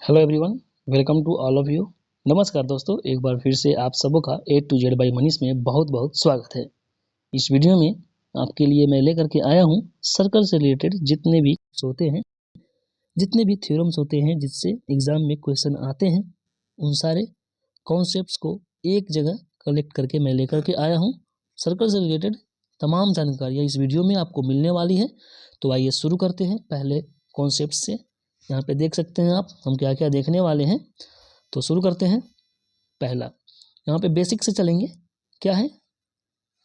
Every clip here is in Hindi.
Hello everyone, welcome to all of you. नमस्कार दोस्तों, एक बार फिर से आप सबों का A to Z by Manish में बहुत बहुत स्वागत है। इस वीडियो में आपके लिए मैं लेकर के आया हूँ सर्कल से रिलेटेड जितने भी होते हैं, जितने भी थ्योरम्स होते हैं जिससे एग्जाम में क्वेश्चन आते हैं, उन सारे कॉन्सेप्ट्स को एक जगह कलेक्ट करके मैं लेकर के आया हूँ। सर्कल से रिलेटेड तमाम जानकारियाँ इस वीडियो में आपको मिलने वाली है। तो आइए शुरू करते हैं पहले कॉन्सेप्ट से। यहाँ पे देख सकते हैं आप हम क्या क्या देखने वाले हैं। तो शुरू करते हैं। पहला यहाँ पे बेसिक से चलेंगे। क्या है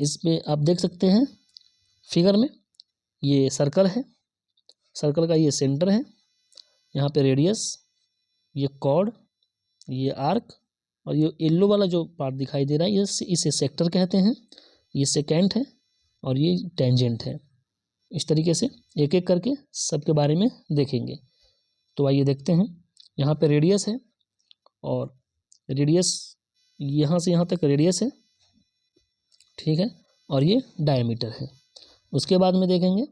इसमें आप देख सकते हैं फिगर में, ये सर्कल है, सर्कल का ये सेंटर है, यहाँ पे रेडियस, ये कॉर्ड, ये आर्क और ये येलो वाला जो पार्ट दिखाई दे रहा है इसे सेक्टर कहते हैं, ये सेकेंट है और ये टेंजेंट है। इस तरीके से एक एक करके सबके बारे में देखेंगे। तो आइए देखते हैं। यहाँ पे रेडियस है और रेडियस यहाँ से यहाँ तक रेडियस है, ठीक है, और ये डायमीटर है। उसके बाद में देखेंगे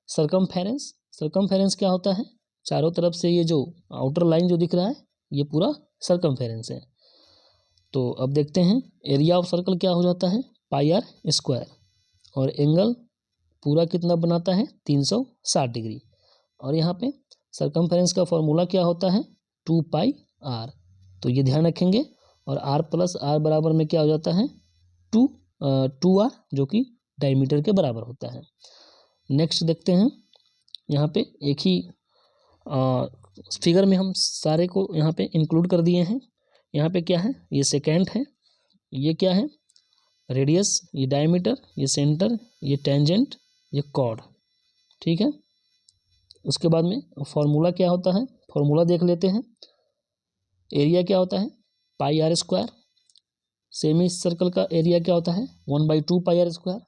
सरकमफेरेंस। सरकमफेरेंस क्या होता है? चारों तरफ से ये जो आउटर लाइन जो दिख रहा है ये पूरा सरकमफेरेंस है। तो अब देखते हैं एरिया ऑफ सर्कल क्या हो जाता है, पाई आर स्क्वायर, और एंगल पूरा कितना बनाता है 360 डिग्री। और यहाँ पे सरकमफेरेंस का फॉर्मूला क्या होता है 2 पाई आर, तो ये ध्यान रखेंगे। और आर प्लस आर बराबर में क्या हो जाता है 2 आर, जो कि डायमीटर के बराबर होता है। नेक्स्ट देखते हैं, यहाँ पे एक ही फिगर में हम सारे को यहाँ पे इंक्लूड कर दिए हैं। यहाँ पे क्या है, ये सेकेंड है, ये क्या है रेडियस, ये डायमीटर, ये सेंटर, ये टेंजेंट, ये कॉर्ड, ठीक है। उसके बाद में फॉर्मूला क्या होता है, फॉर्मूला देख लेते हैं। एरिया क्या होता है पाई आर स्क्वायर, सेमी सर्कल का एरिया क्या होता है 1/2 पाई आर स्क्वायर,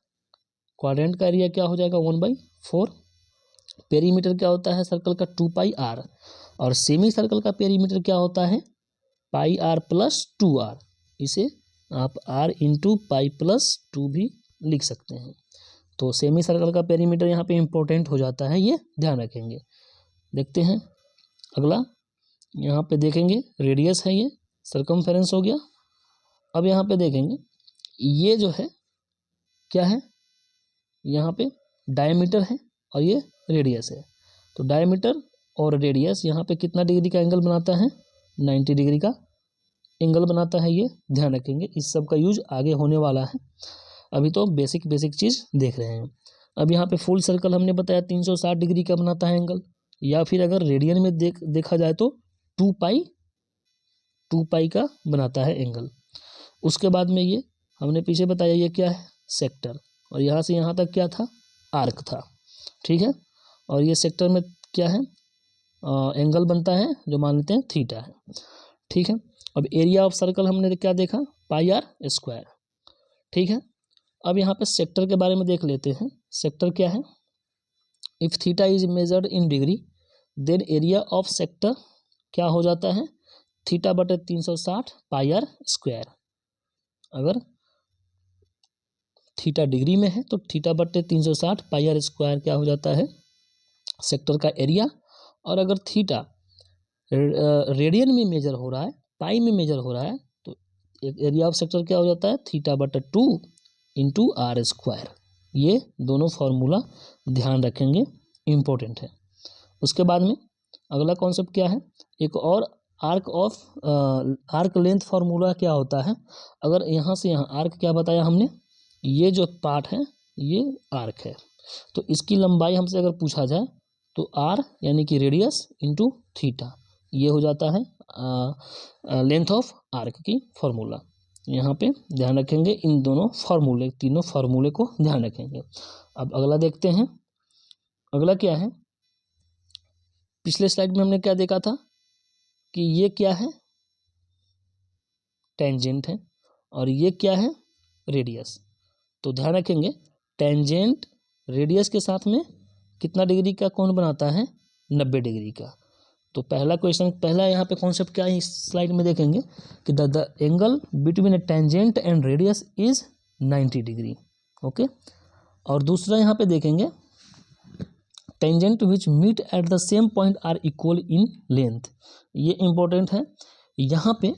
क्वाड्रेंट का एरिया क्या हो जाएगा 1/4, पेरीमीटर क्या होता है सर्कल का 2 पाई आर, और सेमी सर्कल का पेरीमीटर क्या होता है पाई आर प्लस 2 आर। इसे आप आर इंटू पाई प्लस 2 भी लिख सकते हैं। तो सेमी सर्कल का पेरीमीटर यहाँ पे इम्पोर्टेंट हो जाता है, ये ध्यान रखेंगे। देखते हैं अगला, यहाँ पे देखेंगे रेडियस है, ये सरकमफेरेंस हो गया। अब यहाँ पे देखेंगे ये जो है क्या है, यहाँ पे डायमीटर है और ये रेडियस है। तो डायमीटर और रेडियस यहाँ पे कितना डिग्री का एंगल बनाता है 90 डिग्री का एंगल बनाता है, ये ध्यान रखेंगे। इस सब का यूज आगे होने वाला है, अभी तो बेसिक चीज़ देख रहे हैं। अब यहाँ पे फुल सर्कल हमने बताया 360 डिग्री का बनाता है एंगल, या फिर अगर रेडियन में देखा जाए तो 2 पाई का बनाता है एंगल। उसके बाद में ये हमने पीछे बताया ये क्या है सेक्टर, और यहाँ से यहाँ तक क्या था आर्क था, ठीक है। और ये सेक्टर में क्या है एंगल बनता है जो मान लेते हैं थीटा है, ठीक है। अब एरिया ऑफ सर्कल हमने क्या देखा पाई आर स्क्वायर, ठीक है। अब यहाँ पे सेक्टर के बारे में देख लेते हैं। सेक्टर क्या है, if theta is measured in degree then area of sector क्या हो जाता है थीटा बटे 360 पाई आर स्क्वायर। अगर थीटा डिग्री में है तो थीटा बटे 360 पाई आर स्क्वायर क्या हो जाता है सेक्टर का एरिया। और अगर थीटा रेडियन में मेजर हो रहा है, पाई में मेजर हो रहा है, तो एरिया ऑफ सेक्टर क्या हो जाता है थीटा बटे 2 इंटू आर स्क्वायर। ये दोनों फार्मूला ध्यान रखेंगे, इम्पोर्टेंट है। उसके बाद में अगला कॉन्सेप्ट क्या है, एक और आर्क लेंथ फार्मूला क्या होता है। अगर यहाँ से यहाँ आर्क क्या बताया हमने, ये जो पार्ट है ये आर्क है, तो इसकी लंबाई हमसे अगर पूछा जाए तो आर यानी कि रेडियस इंटू थीटा, ये हो जाता है लेंथ ऑफ आर्क की फार्मूला। यहाँ पे ध्यान रखेंगे इन दोनों फार्मूले, तीनों फार्मूले को ध्यान रखेंगे। अब अगला देखते हैं, अगला क्या है, पिछले स्लाइड में हमने क्या देखा था कि ये क्या है टेंजेंट है और ये क्या है रेडियस। तो ध्यान रखेंगे टेंजेंट रेडियस के साथ में कितना डिग्री का कोण बनाता है 90 डिग्री का। तो पहला क्वेश्चन, पहला यहाँ पे कॉन्सेप्ट क्या है इस स्लाइड में देखेंगे कि the angle between a tangent and radius is 90 degree, okay. और दूसरा यहाँ पे देखेंगे tangent which meet at the same point are equal in length. ये इंपॉर्टेंट है। यहाँ पे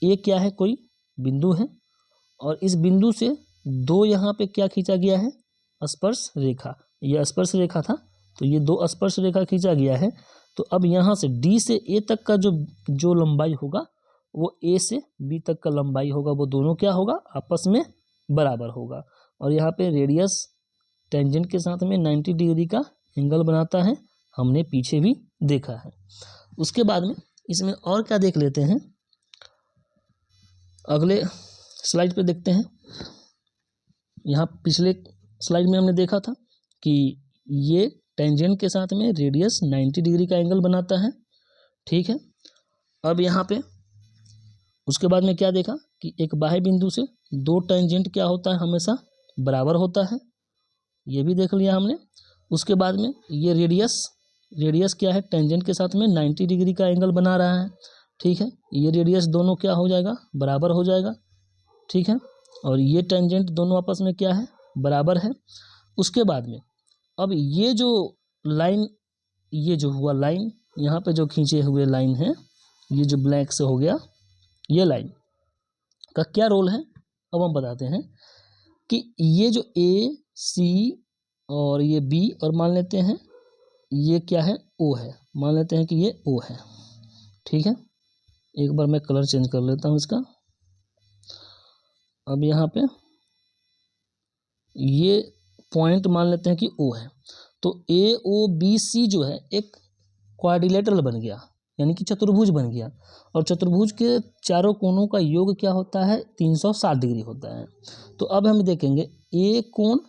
ए क्या है, कोई बिंदु है और इस बिंदु से दो यहाँ पे क्या खींचा गया है, स्पर्श रेखा। ये स्पर्श रेखा था तो ये दो स्पर्श रेखा खींचा गया है। तो अब यहाँ से डी से ए तक का जो लंबाई होगा वो ए से बी तक का लंबाई होगा, वो दोनों क्या होगा, आपस में बराबर होगा। और यहाँ पे रेडियस टेंजेंट के साथ में 90 डिग्री का एंगल बनाता है, हमने पीछे भी देखा है। उसके बाद में इसमें और क्या देख लेते हैं, अगले स्लाइड पे देखते हैं। यहाँ पिछले स्लाइड में हमने देखा था कि ये टेंजेंट के साथ में रेडियस 90 डिग्री का एंगल बनाता है, ठीक है। अब यहाँ पे उसके बाद में क्या देखा कि एक बाह्य बिंदु से दो टेंजेंट क्या होता है, हमेशा बराबर होता है, ये भी देख लिया हमने। उसके बाद में ये रेडियस क्या है, टेंजेंट के साथ में 90 डिग्री का एंगल बना रहा है, ठीक है। ये रेडियस दोनों क्या हो जाएगा, बराबर हो जाएगा, ठीक है। और ये टेंजेंट दोनों आपस में क्या है, बराबर है। उसके बाद में अब ये जो लाइन, ये जो हुआ लाइन यहाँ पे जो खींचे हुए लाइन है, ये जो ब्लैक से हो गया, ये लाइन का क्या रोल है अब हम बताते हैं कि ये जो ए सी और ये बी और मान लेते हैं ये क्या है, ओ है, मान लेते हैं कि ये ओ है, ठीक है। एक बार मैं कलर चेंज कर लेता हूँ इसका। अब यहाँ पे ये पॉइंट मान लेते हैं कि ओ है, तो ए ओ बी सी जो है एक क्वाड्रिलेटरल बन गया, यानी कि चतुर्भुज बन गया। और चतुर्भुज के चारों कोणों का योग क्या होता है, 360 डिग्री होता है। तो अब हम देखेंगे ए कोण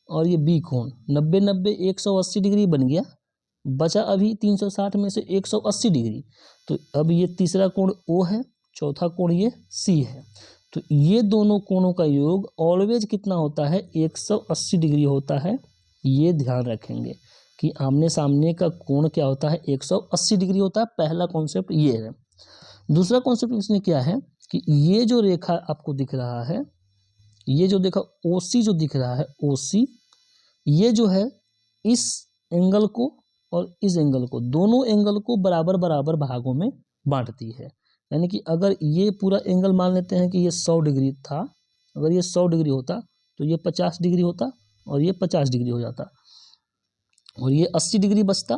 और ये बी कोण 90-90 180 डिग्री बन गया, बचा अभी 360 में से 180 डिग्री। तो अब ये तीसरा कोण ओ है, चौथा कोण ये सी है। तो ये दोनों कोणों का योग ऑलवेज कितना होता है, 180 डिग्री होता है। ये ध्यान रखेंगे कि आमने सामने का कोण क्या होता है, 180 डिग्री होता है। पहला कॉन्सेप्ट ये है। दूसरा कॉन्सेप्ट इसमें क्या है कि ये जो रेखा आपको दिख रहा है, ये जो देखा ओसी जो दिख रहा है, ओसी ये जो है इस एंगल को और इस एंगल को, दोनों एंगल को बराबर बराबर भागों में बांटती है। यानी कि अगर ये पूरा एंगल मान लेते हैं कि ये 100 डिग्री था, अगर ये 100 डिग्री होता तो ये 50 डिग्री होता और ये 50 डिग्री हो जाता, और ये 80 डिग्री बचता,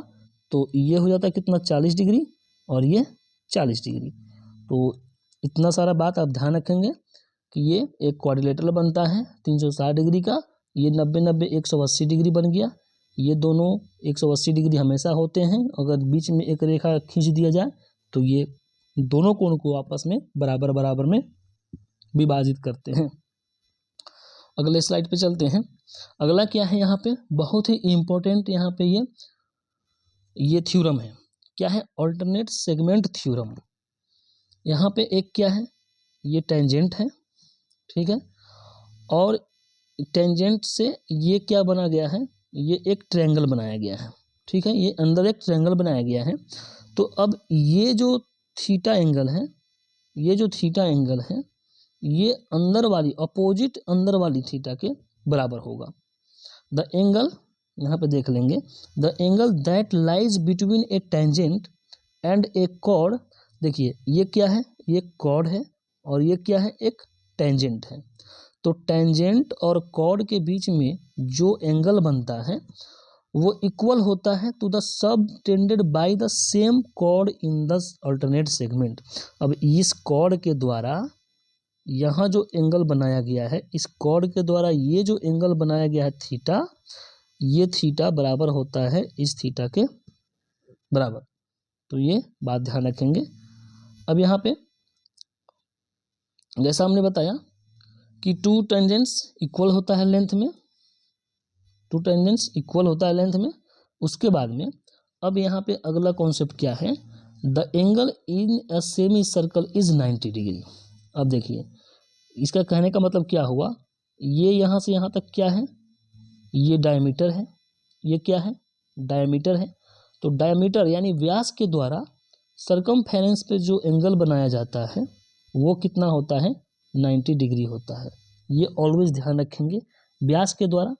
तो ये हो जाता कितना, 40 डिग्री और ये 40 डिग्री। तो इतना सारा बात आप ध्यान रखेंगे कि ये एक क्वाड्रिलेटरल बनता है 360 डिग्री का। ये 90-90 180 डिग्री बन गया। ये दोनों 180 डिग्री हमेशा होते हैं। अगर बीच में एक रेखा खींच दिया जाए तो ये दोनों कोण को आपस में बराबर बराबर में विभाजित करते हैं। अगले स्लाइड पे चलते हैं। अगला क्या है, यहाँ पे बहुत ही इम्पोर्टेंट, यहाँ पे ये थ्योरम है। क्या है, अल्टरनेट सेगमेंट थ्योरम। यहाँ पे एक क्या है, ये टेंजेंट है, ठीक है। और टेंजेंट से ये क्या बना गया है, ये एक ट्रायंगल बनाया गया है, ठीक है। ये अंदर एक ट्रायंगल बनाया गया है। तो अब ये जो थीटा एंगल है, ये जो थीटा एंगल है, ये अंदर वाली अपोजिट अंदर वाली थीटा के बराबर होगा। द एंगल, यहाँ पे देख लेंगे, the angle that lies between a tangent and a chord. देखिए ये क्या है, ये कॉर्ड है और ये क्या है, एक टेंजेंट है। तो टेंजेंट और कॉर्ड के बीच में जो एंगल बनता है वो इक्वल होता है to the subtended by the same chord in the alternate segment. अब इस कॉर्ड के द्वारा यहाँ जो एंगल बनाया गया है, इस कॉर्ड के द्वारा ये जो एंगल बनाया गया है थीटा, ये थीटा बराबर होता है इस थीटा के बराबर। तो ये बात ध्यान रखेंगे। अब यहाँ पे जैसा हमने बताया कि टू टेंजेंट्स इक्वल होता है लेंथ में, टू टेंजेंट्स इक्वल होता है लेंथ में। उसके बाद में अब यहाँ पे अगला कॉन्सेप्ट क्या है, the angle in a semi circle is 90 degree. अब देखिए इसका कहने का मतलब क्या हुआ, ये यहाँ से यहाँ तक क्या है, ये डायमीटर है, ये क्या है, डायमीटर है। तो डायमीटर यानी व्यास के द्वारा सरकमफेरेंस पे जो एंगल बनाया जाता है वो कितना होता है, 90 डिग्री होता है। ये ऑलवेज ध्यान रखेंगे, व्यास के द्वारा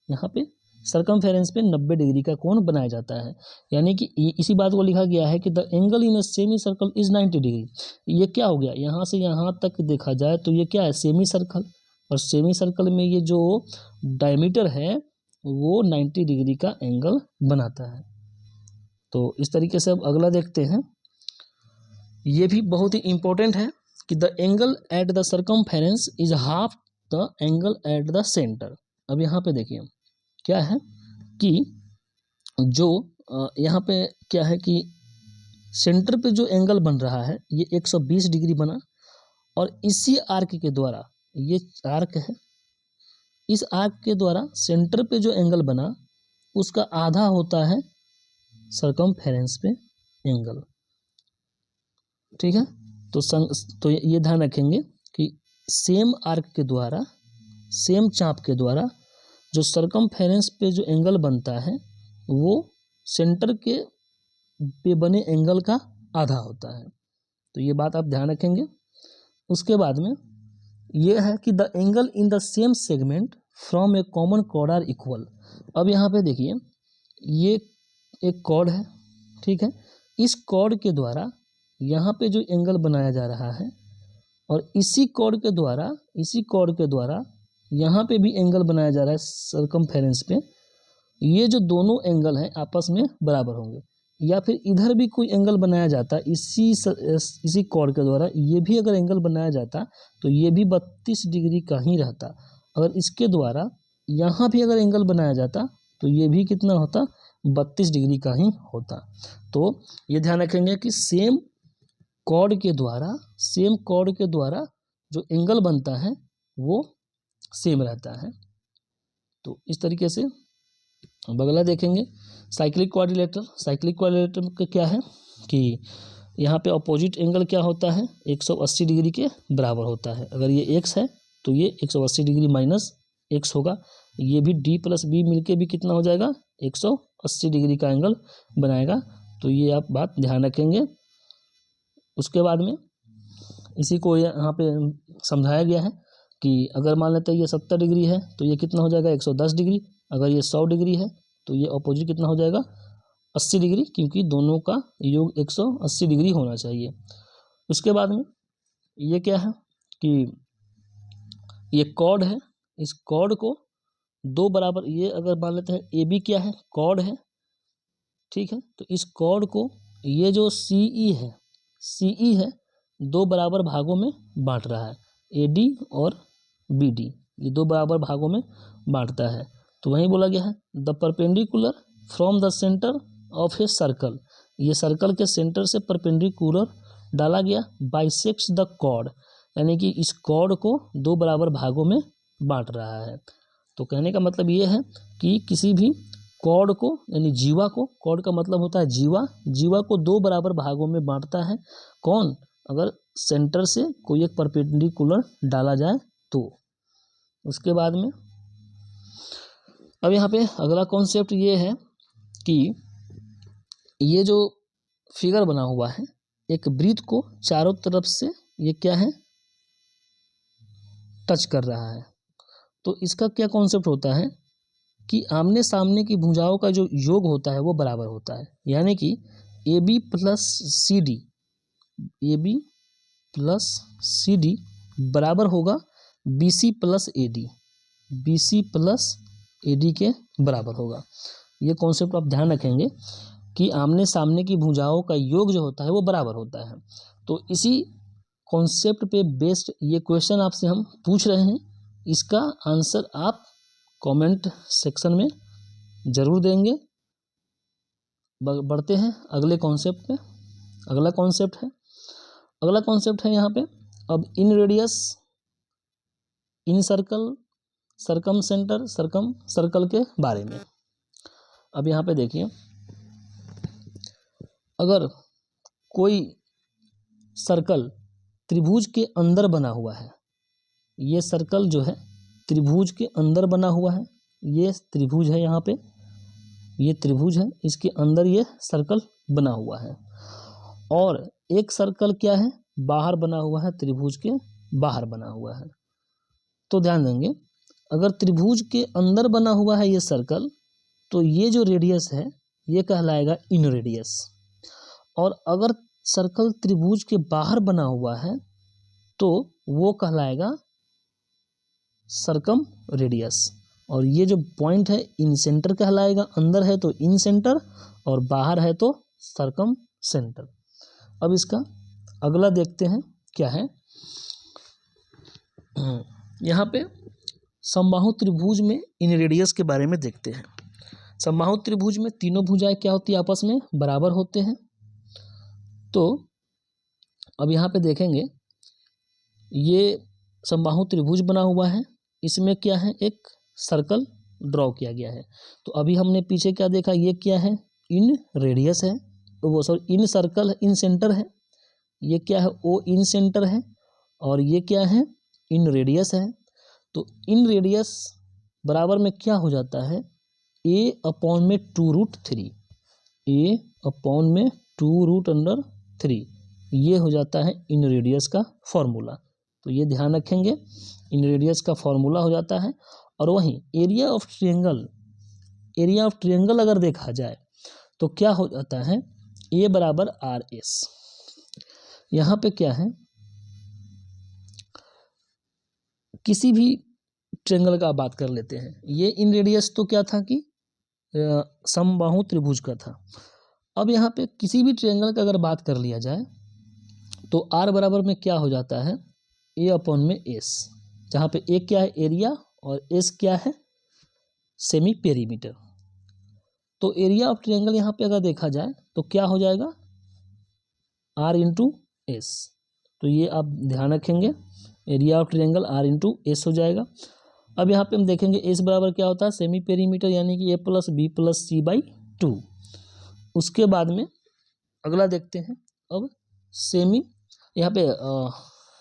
यहाँ पे सरकमफेरेंस पे 90 डिग्री का कोण बनाया जाता है। यानी कि इसी बात को लिखा गया है कि the angle in a semi circle is 90 degree. ये क्या हो गया, यहाँ से यहाँ तक देखा जाए तो ये क्या है, सेमी सर्कल, और सेमी सर्कल में ये जो डायमीटर है वो 90 डिग्री का एंगल बनाता है। तो इस तरीके से अब अगला देखते हैं। ये भी बहुत ही इंपॉर्टेंट है कि the angle at the circumference is half the angle at the centre. अब यहाँ पे देखिए क्या है कि जो यहाँ पे क्या है कि सेंटर पे जो एंगल बन रहा है ये 120 डिग्री बना, और इसी आर्क के द्वारा, ये आर्क है, इस आर्क के द्वारा सेंटर पे जो एंगल बना उसका आधा होता है सर्कमफेरेंस पे एंगल। ठीक है, तो ये ध्यान रखेंगे कि सेम आर्क के द्वारा, सेम चाप के द्वारा जो सर्कमफेरेंस पे जो एंगल बनता है वो सेंटर के पे बने एंगल का आधा होता है। तो ये बात आप ध्यान रखेंगे। उसके बाद में ये है कि the angle in the same segment from a common chord are equal. अब यहाँ पे देखिए ये एक कॉर्ड है, ठीक है, इस कॉर्ड के द्वारा यहाँ पे जो एंगल बनाया जा रहा है और इसी कॉर्ड के द्वारा यहाँ पे भी एंगल बनाया जा रहा है सर्कमफेरेंस पे, ये जो दोनों एंगल हैं आपस में बराबर होंगे। या फिर इधर भी कोई एंगल बनाया जाता इसी कॉर्ड के द्वारा, ये भी अगर एंगल बनाया जाता तो ये भी 32 डिग्री का ही रहता। अगर इसके द्वारा यहाँ भी अगर एंगल बनाया जाता तो ये भी कितना होता, 32 डिग्री का ही होता। तो ये ध्यान रखेंगे कि सेम कॉर्ड के द्वारा जो एंगल बनता है वो सेम रहता है। तो इस तरीके से अब अगला देखेंगे साइक्लिक क्वाड्रिलेटरल का क्या है कि यहाँ पे अपोजिट एंगल क्या होता है, 180 डिग्री के बराबर होता है। अगर ये x है तो ये 180 डिग्री माइनस x होगा। ये भी d प्लस बी मिलके भी कितना हो जाएगा, 180 डिग्री का एंगल बनाएगा। तो ये आप बात ध्यान रखेंगे। उसके बाद में इसी को यहाँ पे समझाया गया है कि अगर मान लेते हैं ये 70 डिग्री है तो ये कितना हो जाएगा, 110 डिग्री। अगर ये 100 डिग्री है तो ये अपोजिट कितना हो जाएगा, 80 डिग्री, क्योंकि दोनों का योग 180 डिग्री होना चाहिए। उसके बाद में ये क्या है कि ये कॉर्ड है, इस कॉर्ड को दो बराबर, ये अगर मान लेते हैं ए बी क्या है, कॉर्ड है, ठीक है, तो इस कॉर्ड को ये जो सीई है दो बराबर भागों में बांट रहा है, एडी और बीडी, ये दो बराबर भागों में बांटता है। तो वहीं बोला गया है the perpendicular from the centre of a circle, ये सर्कल के सेंटर से परपेंडिकुलर डाला गया, बाइसेक्ट्स द कॉर्ड, यानी कि इस कॉर्ड को दो बराबर भागों में बांट रहा है। तो कहने का मतलब ये है कि किसी भी कॉर्ड को, यानी जीवा को, कॉर्ड का मतलब होता है जीवा को दो बराबर भागों में बांटता है। कौन, अगर सेंटर से कोई एक परपेंडिकुलर डाला जाए तो। उसके बाद में अब यहाँ पे अगला कॉन्सेप्ट ये है कि ये जो फिगर बना हुआ है, एक वृत्त को चारों तरफ से ये क्या है, टच कर रहा है। तो इसका क्या कॉन्सेप्ट होता है कि आमने सामने की भुजाओं का जो योग होता है वो बराबर होता है। यानी कि A B plus C D बराबर होगा B C plus A D के बराबर होगा। ये कॉन्सेप्ट आप ध्यान रखेंगे कि आमने सामने की भुजाओं का योग जो होता है वो बराबर होता है। तो इसी कॉन्सेप्ट पे बेस्ड ये क्वेश्चन आपसे हम पूछ रहे हैं, इसका आंसर आप कमेंट सेक्शन में ज़रूर देंगे। बढ़ते हैं अगले कॉन्सेप्ट पे। अगला कॉन्सेप्ट है यहाँ पे अब इन रेडियस, इन सर्कल, सर्कम सेंटर, सर्कल के बारे में। अब यहाँ पे देखिए, अगर कोई सर्कल त्रिभुज के अंदर बना हुआ है, ये सर्कल जो है त्रिभुज के अंदर बना हुआ है, ये त्रिभुज है, यहाँ पे ये त्रिभुज है, इसके अंदर ये सर्कल बना हुआ है। और एक सर्कल क्या है, बाहर बना हुआ है, त्रिभुज के बाहर बना हुआ है। तो ध्यान देंगे, अगर त्रिभुज के अंदर बना हुआ है ये सर्कल तो ये जो रेडियस है ये कहलाएगा इन रेडियस। और अगर सर्कल त्रिभुज के बाहर बना हुआ है तो वो कहलाएगा सर्कम रेडियस। और ये जो पॉइंट है इन सेंटर कहलाएगा, अंदर है तो इन सेंटर और बाहर है तो सर्कम सेंटर। अब इसका अगला देखते हैं क्या है। यहाँ पे समबाहु त्रिभुज में इन रेडियस के बारे में देखते हैं। समबाहु त्रिभुज में तीनों भुजाएं क्या होती है, आपस में बराबर होते हैं। तो अब यहाँ पे देखेंगे ये समबाहु त्रिभुज बना हुआ है, इसमें क्या है, एक सर्कल ड्रॉ किया गया है। तो अभी हमने पीछे क्या देखा, ये क्या है, इन रेडियस है, तो वो सॉरी इन सर्कल इन सेंटर है, ये क्या है, ओ इन सेंटर है, और ये क्या है, इन रेडियस है। तो इन रेडियस बराबर में क्या हो जाता है, a अपॉन में 2√3, a अपॉन में 2√3, ये हो जाता है इन रेडियस का फॉर्मूला। तो ये ध्यान रखेंगे, इन रेडियस का फॉर्मूला हो जाता है। और वहीं एरिया ऑफ ट्रायंगल अगर देखा जाए तो क्या हो जाता है, a बराबर RS। यहाँ पे क्या है, किसी भी ट्रायंगल का बात कर लेते हैं। ये इन रेडियस तो क्या था कि समबाहु त्रिभुज का था। अब यहाँ पे किसी भी ट्रायंगल का अगर बात कर लिया जाए तो R बराबर में क्या हो जाता है, A अपॉन में S, जहाँ पे A क्या है, एरिया, और S क्या है, सेमी पेरीमीटर। तो एरिया ऑफ ट्रायंगल यहाँ पे अगर देखा जाए तो क्या हो जाएगा, R इंटू एस। तो ये आप ध्यान रखेंगे, area of triangle R into S हो जाएगा। अब यहाँ पे हम देखेंगे एस बराबर क्या होता है, सेमी पेरीमीटर, यानी कि A+B+C/2। उसके बाद में अगला देखते हैं अब सेमी, यहाँ पे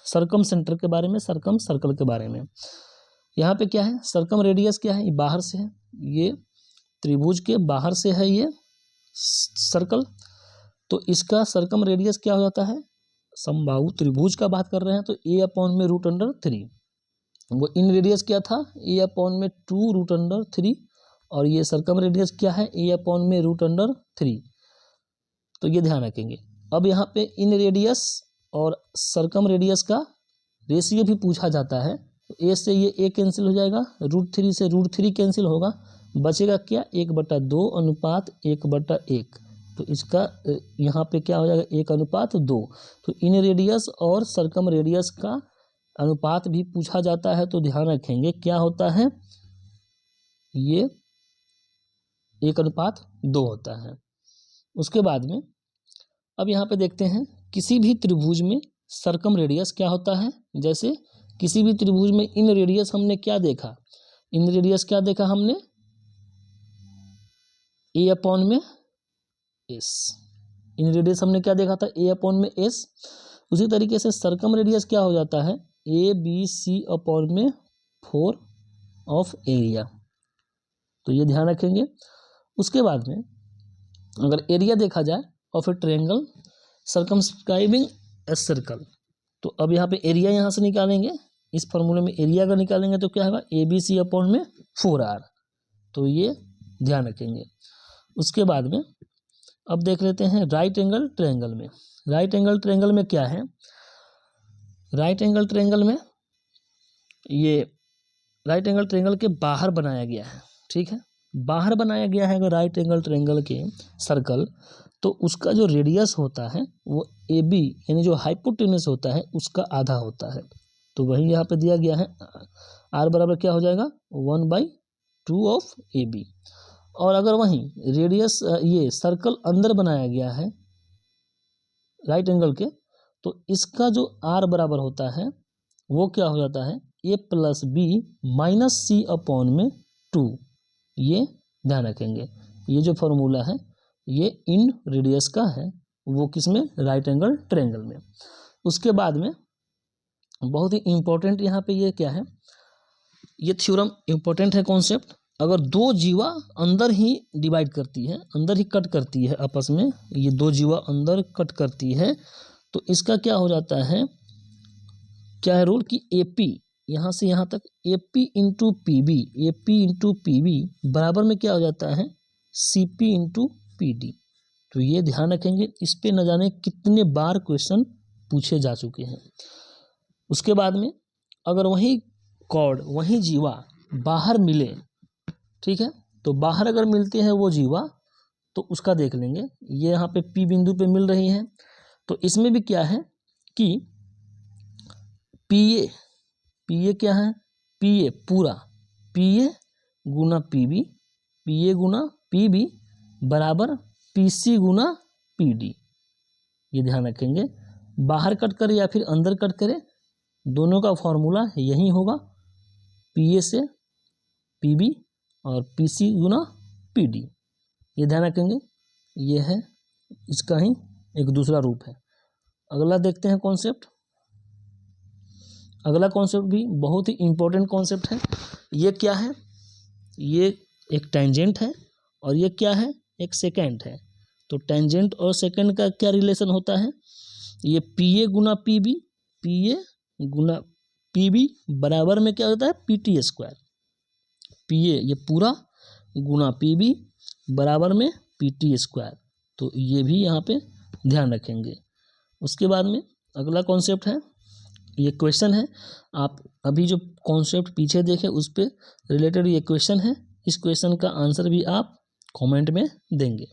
सर्कम सेंटर के बारे में, सर्कम सर्कल के बारे में। यहाँ पे क्या है, सर्कम रेडियस क्या है, ये बाहर से है, ये त्रिभुज के बाहर से है ये सर्कल। तो इसका सर्कम रेडियस क्या हो जाता है, समबाहु त्रिभुज का बात कर रहे हैं तो a अपॉन में √3। वो इन रेडियस क्या था, a अपॉन में 2√3, और ये सर्कम रेडियस क्या है, a अपॉन में √3। तो ये ध्यान रखेंगे। अब यहाँ पे इन रेडियस और सर्कम रेडियस का रेशियो भी पूछा जाता है। तो a से ये a कैंसिल हो जाएगा, √3 से √3 कैंसिल होगा, बचेगा क्या, 1/2 अनुपात 1/1। तो इसका यहाँ पे क्या हो जाएगा, 1/2। तो इन रेडियस और सर्कम रेडियस का अनुपात भी पूछा जाता है, तो ध्यान रखेंगे क्या होता है, ये 1/2 होता है। उसके बाद में अब यहाँ पे देखते हैं किसी भी त्रिभुज में सर्कम रेडियस क्या होता है। जैसे किसी भी त्रिभुज में इन रेडियस हमने क्या देखा, इन रेडियस क्या देखा हमने, a अपॉन में s। इन रेडियस हमने क्या देखा था, a अपॉन में s। उसी तरीके से सर्कम रेडियस क्या हो जाता है, ABC अपॉन में 4 ऑफ एरिया। तो ये ध्यान रखेंगे। उसके बाद में अगर एरिया देखा जाए of A triangle circumscribing a circle, तो अब यहाँ पे एरिया यहाँ से निकालेंगे, इस फॉर्मूले में एरिया का निकालेंगे तो क्या होगा, ABC अपॉन में 4R। तो ये ध्यान रखेंगे। उसके बाद में अब देख लेते हैं राइट एंगल ट्रायंगल में। राइट एंगल ट्रायंगल में क्या है, राइट एंगल ट्रायंगल में ये राइट एंगल ट्रायंगल के बाहर बनाया गया है, ठीक है, बाहर बनाया गया है अगर राइट एंगल ट्रायंगल के सर्कल, तो उसका जो रेडियस होता है वो AB यानी जो हाइपोटेन्यूस होता है उसका आधा होता है। तो वही यहाँ पे दिया गया है, R बराबर क्या हो जाएगा, 1/2 ऑफ AB। और अगर वहीं रेडियस ये सर्कल अंदर बनाया गया है राइट एंगल के, तो इसका जो R बराबर होता है वो क्या हो जाता है, A+B-C अपॉन में 2। ये ध्यान रखेंगे। ये जो फॉर्मूला है ये इन रेडियस का है, वो किसमें, राइट एंगल ट्रायंगल में। उसके बाद में बहुत ही इम्पोर्टेंट यहाँ पे ये क्या है, ये थ्योरम इम्पोर्टेंट है कॉन्सेप्ट। अगर दो जीवा अंदर ही डिवाइड करती है, अंदर ही कट करती है आपस में, ये दो जीवा अंदर कट करती है, तो इसका क्या हो जाता है, क्या है रूल कि AP यहाँ से यहाँ तक AP इंटू पी बी बराबर में क्या हो जाता है, CP इंटू PD। तो ये ध्यान रखेंगे, इस पे न जाने कितने बार क्वेश्चन पूछे जा चुके हैं। उसके बाद में अगर वही कॉर्ड वही जीवा बाहर मिले, ठीक है, तो बाहर अगर मिलते हैं वो जीवा तो उसका देख लेंगे। ये यहाँ पे P बिंदु पे मिल रही है, तो इसमें भी क्या है कि PA क्या है, PA पूरा, PA गुना PB बराबर PC गुना PD। ये ध्यान रखेंगे, बाहर कट करे या फिर अंदर कट करे, दोनों का फॉर्मूला यही होगा, PA से PB और PC गुना PD। ये ध्यान रखेंगे, ये है इसका ही एक दूसरा रूप है। अगला देखते हैं कॉन्सेप्ट। अगला कॉन्सेप्ट भी बहुत ही इम्पोर्टेंट कॉन्सेप्ट है। ये क्या है, ये एक टेंजेंट है और ये क्या है, एक सेकेंट है। तो टेंजेंट और सेकेंड का क्या रिलेशन होता है, ये PA गुना PB बराबर में क्या होता है, PT स्क्वायर। PA ये पूरा गुना PB बराबर में PT स्क्वायर। तो ये भी यहाँ पे ध्यान रखेंगे। उसके बाद में अगला कॉन्सेप्ट है, ये क्वेश्चन है, आप अभी जो कॉन्सेप्ट पीछे देखे उस पे रिलेटेड ये क्वेश्चन है। इस क्वेश्चन का आंसर भी आप कमेंट में देंगे,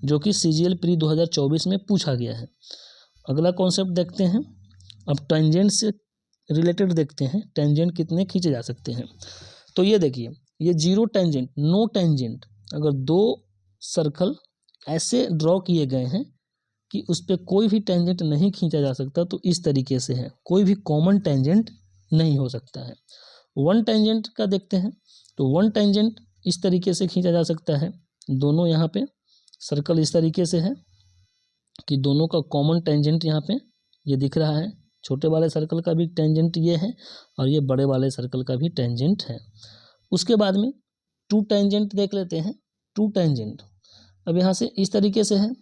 जो कि CGL प्री 2024 में पूछा गया है। अगला कॉन्सेप्ट देखते हैं। अब टेंजेंट से रिलेटेड देखते हैं, टेंजेंट कितने खींचे जा सकते हैं। तो ये देखिए, ये जीरो टेंजेंट, नो टेंजेंट, अगर दो सर्कल ऐसे ड्रॉ किए गए हैं कि उस पर कोई भी टेंजेंट नहीं खींचा जा सकता, तो इस तरीके से है, कोई भी कॉमन टेंजेंट नहीं हो सकता है। वन टेंजेंट का देखते हैं, तो वन टेंजेंट इस तरीके से खींचा जा सकता है। दोनों यहाँ पे सर्कल इस तरीके से है कि दोनों का कॉमन टेंजेंट यहाँ पे ये दिख रहा है। छोटे वाले सर्कल का भी टेंजेंट ये है और ये बड़े वाले सर्कल का भी टेंजेंट है। उसके बाद में टू टेंजेंट देख लेते हैं। टू टेंजेंट अब यहाँ से इस तरीके से है,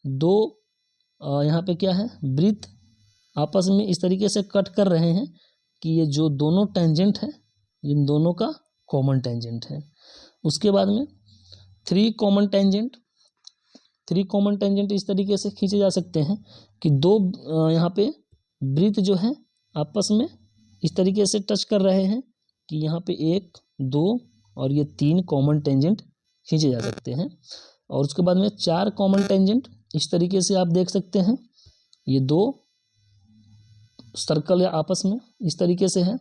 दो यहाँ पे क्या है, वृत्त आपस में इस तरीके से कट कर रहे हैं कि ये जो दोनों टेंजेंट है इन दोनों का कॉमन टेंजेंट है। उसके बाद में थ्री कॉमन टेंजेंट इस तरीके से खींचे जा सकते हैं कि दो यहाँ पे वृत्त जो है आपस में इस तरीके से टच कर रहे हैं कि यहाँ पे एक, दो और ये तीन कॉमन टेंजेंट खींचे जा सकते हैं। और उसके बाद में चार कॉमन टेंजेंट इस तरीके से आप देख सकते हैं, ये दो सर्कल आपस में इस तरीके से है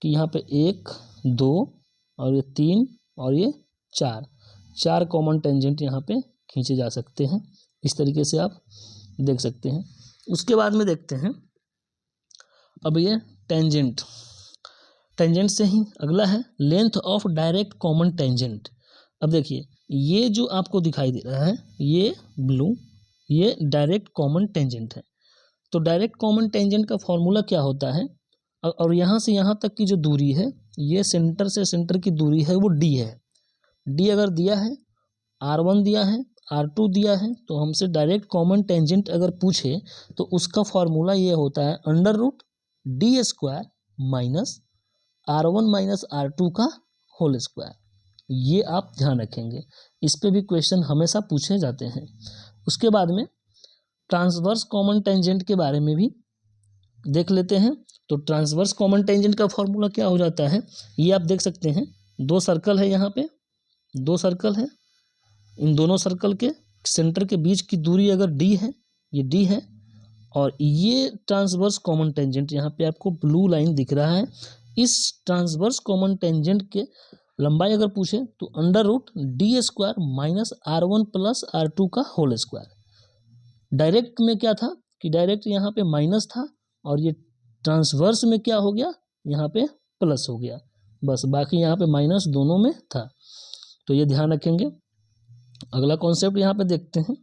कि यहाँ पे एक, दो और ये तीन और ये चार कॉमन टेंजेंट यहाँ पे खींचे जा सकते हैं। इस तरीके से आप देख सकते हैं। उसके बाद में देखते हैं अब ये टेंजेंट से ही अगला है length of direct common tangent. अब देखिए, ये जो आपको दिखाई दे रहा है ये ब्लू, ये डायरेक्ट कॉमन टेंजेंट है। तो डायरेक्ट कॉमन टेंजेंट का फॉर्मूला क्या होता है, और यहाँ से यहाँ तक की जो दूरी है, ये सेंटर से सेंटर की दूरी है वो D है। D अगर दिया है, R1 दिया है, R2 दिया है, तो हमसे डायरेक्ट कॉमन टेंजेंट अगर पूछे तो उसका फॉर्मूला ये होता है √D² minus R1 minus R2 का होल स्क्वायर। ये आप ध्यान रखेंगे, इस पे भी क्वेश्चन हमेशा पूछे जाते हैं। उसके बाद में ट्रांसवर्स कॉमन टेंजेंट के बारे में भी देख लेते हैं। तो ट्रांसवर्स कॉमन टेंजेंट का फॉर्मूला क्या हो जाता है, ये आप देख सकते हैं, दो सर्कल है, यहाँ पे दो सर्कल है, इन दोनों सर्कल के सेंटर के बीच की दूरी अगर D है, ये D है, और ये ट्रांसवर्स कॉमन टेंजेंट यहाँ पे आपको ब्लू लाइन दिख रहा है। इस ट्रांसवर्स कॉमन टेंजेंट के लंबाई अगर पूछे तो √D² minus R1 plus R2 का होल स्क्वायर। डायरेक्ट में क्या था कि डायरेक्ट यहाँ पे माइनस था और ये ट्रांसवर्स में क्या हो गया, यहाँ पे प्लस हो गया, बस बाकी यहाँ पे माइनस दोनों में था। तो ये ध्यान रखेंगे। अगला कॉन्सेप्ट यहाँ पे देखते हैं।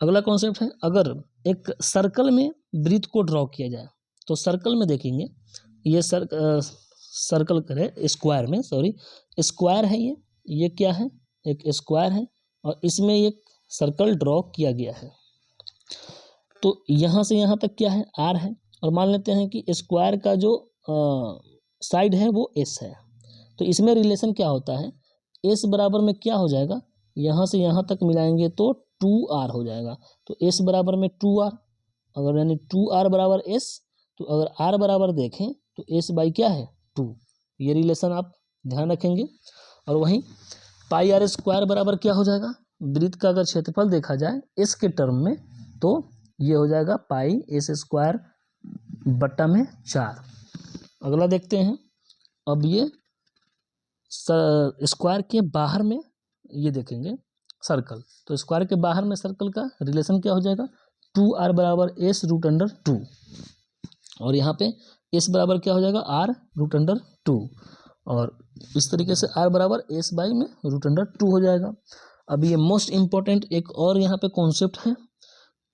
अगला कॉन्सेप्ट है, अगर एक सर्कल में वृत्त को ड्रॉ किया जाए तो सर्कल में देखेंगे, ये सर्कल करे स्क्वायर में, स्क्वायर है, ये क्या है, एक स्क्वायर है और इसमें एक सर्कल ड्रॉ किया गया है। तो यहाँ से यहाँ तक क्या है, R है, और मान लेते हैं कि स्क्वायर का जो साइड है वो एस है। तो इसमें रिलेशन क्या होता है, एस बराबर में क्या हो जाएगा, यहाँ से यहाँ तक मिलाएंगे तो 2r हो जाएगा। तो एस बराबर में 2r, अगर यानी 2r बराबर एस, तो अगर r बराबर देखें तो एस बाई क्या है 2, ये रिलेशन आप ध्यान रखेंगे। और वहीं पाई आर स्क्वायर बराबर क्या हो जाएगा, वृत्त का अगर क्षेत्रफल देखा जाए एस के टर्म में तो ये हो जाएगा पाई एस स्क्वायर बट्टा में 4। अगला देखते हैं, अब ये स्क्वायर के बाहर में ये देखेंगे सर्कल, तो स्क्वायर के बाहर में सर्कल का रिलेशन क्या हो जाएगा, 2r बराबर एस रूट अंडर 2, और यहाँ पे एस बराबर क्या हो जाएगा r रूट अंडर 2, और इस तरीके से r बराबर एस बाई में रूट अंडर 2 हो जाएगा। अब ये मोस्ट इंपॉर्टेंट एक और यहाँ पे कॉन्सेप्ट है,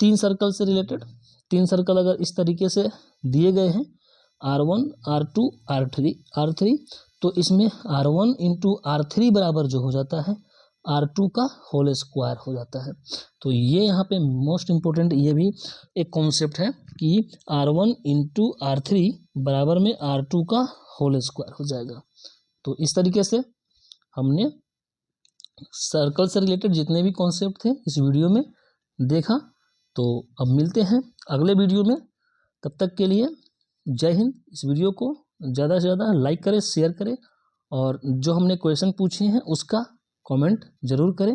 3 सर्कल से रिलेटेड। 3 सर्कल अगर इस तरीके से दिए गए हैं R1 R2 R3, तो इसमें R1 इंटू R3 बराबर जो हो जाता है R2 का होल स्क्वायर हो जाता है। तो ये यहाँ पे मोस्ट इम्पोर्टेंट ये भी एक कॉन्सेप्ट है कि R1 इंटू R3 बराबर में R2 का होल स्क्वायर हो जाएगा। तो इस तरीके से हमने सर्कल से रिलेटेड जितने भी कॉन्सेप्ट थे इस वीडियो में देखा। तो अब मिलते हैं अगले वीडियो में, तब तक के लिए जय हिंद। इस वीडियो को ज़्यादा से ज़्यादा लाइक करें, शेयर करें, और जो हमने क्वेश्चन पूछे हैं उसका कमेंट ज़रूर करें।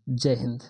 जय हिंद।